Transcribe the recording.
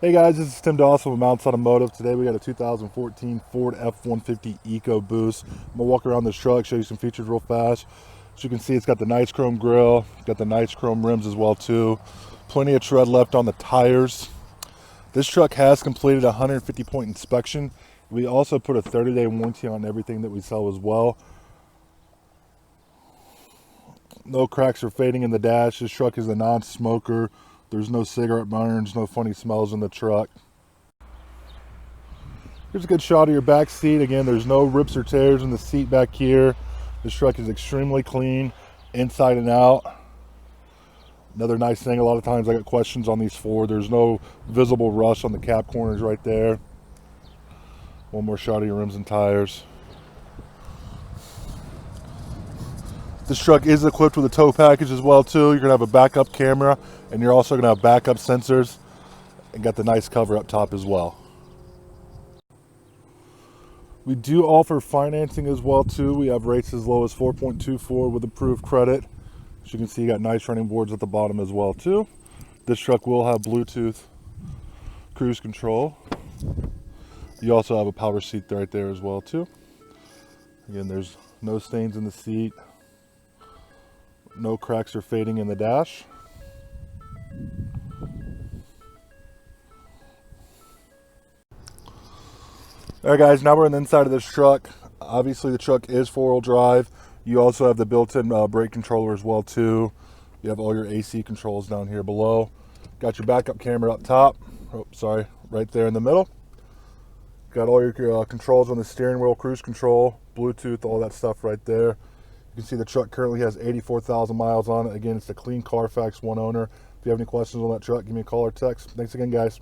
Hey guys, this is Tim Dawson with Mounts Automotive. Today we got a 2014 Ford F-150 EcoBoost. I'm gonna walk around this truck, show you some features real fast. As you can see, it's got the nice chrome grille, got the nice chrome rims as well too. Plenty of tread left on the tires. This truck has completed a 150-point inspection. We also put a 30-day warranty on everything that we sell as well. No cracks or fading in the dash. This truck is a non-smoker. There's no cigarette burns, no funny smells in the truck. Here's a good shot of your back seat. Again, there's no rips or tears in the seat back here. This truck is extremely clean inside and out. Another nice thing, a lot of times I get questions on these Ford. There's no visible rust on the cap corners right there. One more shot of your rims and tires. This truck is equipped with a tow package as well too. You're gonna have a backup camera and you're also gonna have backup sensors and got the nice cover up top as well. We do offer financing as well too. We have rates as low as 4.24 with approved credit. As you can see, you got nice running boards at the bottom as well too. This truck will have Bluetooth cruise control. You also have a power seat right there as well too. Again, there's no stains in the seat. No cracks or fading in the dash. Alright guys, now we're on the inside of this truck. Obviously the truck is 4-wheel drive. You also have the built-in brake controller as well too. You have all your AC controls down here below. Got your backup camera up top. Oh, sorry, right there in the middle. Got all your controls on the steering wheel, cruise control, Bluetooth, all that stuff right there. You can see the truck currently has 84,000 miles on it. Again, it's the clean Carfax, one owner. If you have any questions on that truck, give me a call or text. Thanks again, guys.